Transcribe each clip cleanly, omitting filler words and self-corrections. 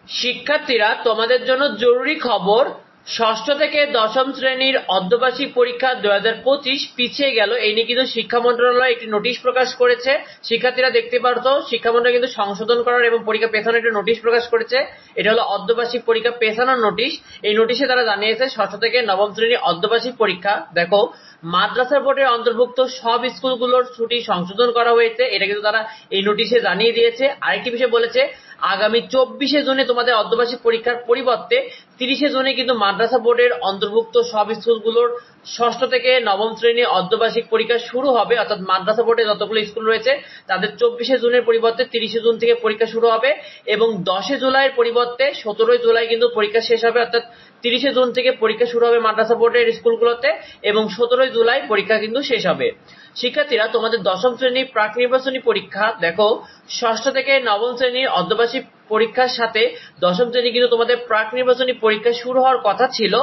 শিক্ষার্থীরা, তোমাদের জন্য জরুরি খবর। ষষ্ঠ থেকে দশম শ্রেণীর অর্ধবার্ষিক পরীক্ষা 2025 পিছিয়ে গেল। এই নিয়ে কিন্তু শিক্ষা মন্ত্রণালয় একটি নোটিশ প্রকাশ করেছে। শিক্ষার্থীরা দেখতে পারতো, শিক্ষা মন্ত্রণালয় কিন্তু সংশোধন করার এবং পরীক্ষা পেছানোর একটা নোটিশ প্রকাশ করেছে। এটা হলো অর্ধবার্ষিক পরীক্ষা পেছানোর নোটিশ। এই নোটিশে তারা জানিয়েছে ষষ্ঠ থেকে নবম শ্রেণীর অর্ধবার্ষিক পরীক্ষা, দেখো, মাদ্রাসা বোর্ডের অন্তর্ভুক্ত সব স্কুলগুলোর ছুটি সংশোধন করা হয়েছে। এটা কিন্তু তারা এই নোটিশে জানিয়ে দিয়েছে। আরেকটি বিষয় বলেছে, আগামী 24শে জুনে তোমাদের অর্ধবার্ষিক পরীক্ষার পরিবর্তে 30শে জুনে কিন্তু মাদ্রাসা বোর্ডের অন্তর্ভুক্ত সব স্কুলগুলোর ষষ্ঠ থেকে নবম শ্রেণীর অর্ধবার্ষিক পরীক্ষা শুরু হবে। অর্থাৎ মাদ্রাসা বোর্ডে যতগুলো স্কুল রয়েছে তাদের 24শে জুনের পরিবর্তে 30শে জুন থেকে পরীক্ষা শুরু হবে এবং 10শে জুলাইয়ের পরিবর্তে 17ই জুলাই কিন্তু পরীক্ষা শেষ হবে। অর্থাৎ 30শে জুন থেকে পরীক্ষা শুরু হবে মাদ্রাসা বোর্ডের স্কুলগুলোতে এবং 17ই জুলাই পরীক্ষা কিন্তু শেষ হবে। শিক্ষার্থীরা, তোমাদের দশম শ্রেণীর প্রাক নির্বাচনী পরীক্ষা, দেখো, ষষ্ঠ থেকে নবম শ্রেণীর অর্ধবার্ষিক পরীক্ষার সাথে দশম শ্রেণী কিন্তু তোমাদের প্রাক নির্বাচনী পরীক্ষা শুরু হওয়ার কথা ছিল।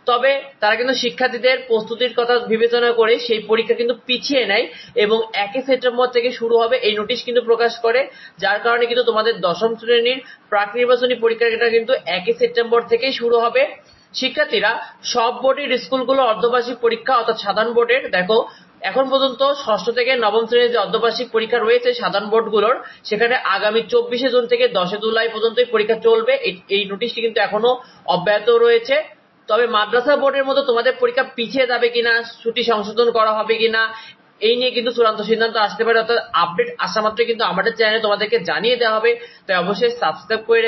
তবে তারা কিন্তু শিক্ষার্থীদের প্রস্তুতির কথা বিবেচনা করে সেই পরীক্ষা কিন্তু পিছিয়ে নেয় এবং 1 সেপ্টেম্বর থেকে শুরু হবে এই নোটিশ কিন্তু প্রকাশ করে। যার কারণে কিন্তু তোমাদের দশম শ্রেণীর প্রাক নির্বাচনী পরীক্ষাটা কিন্তু 1 সেপ্টেম্বর থেকেই শুরু হবে। শিক্ষার্থীরা, সব বোর্ডের স্কুলগুলো অর্ধবার্ষিক পরীক্ষা অর্থাৎ সাধারণ বোর্ডের, দেখো, এখন পর্যন্ত ষষ্ঠ থেকে নবম শ্রেণীর যে অর্ধবার্ষিক পরীক্ষা রয়েছে সাধারণ বোর্ডগুলোর, সেখানে আগামী 24শে জুন থেকে 10শে জুলাই পর্যন্ত পরীক্ষা চলবে। এই নোটিশটি কিন্তু এখনো অব্যাহত রয়েছে। তবে মাদ্রাসা বোর্ডের মতো তোমাদের পরীক্ষা পিছিয়ে যাবে কিনা, ছুটি সংশোধন করা হবে কিনা, এই নিয়ে কিন্তু চূড়ান্ত সিদ্ধান্ত আসতে পারে। অর্থাৎ আপডেট আসা মাত্র কিন্তু আমাদের চ্যানেলে তোমাদেরকে জানিয়ে দেওয়া হবে। তাই অবশ্যই সাবস্ক্রাইব করে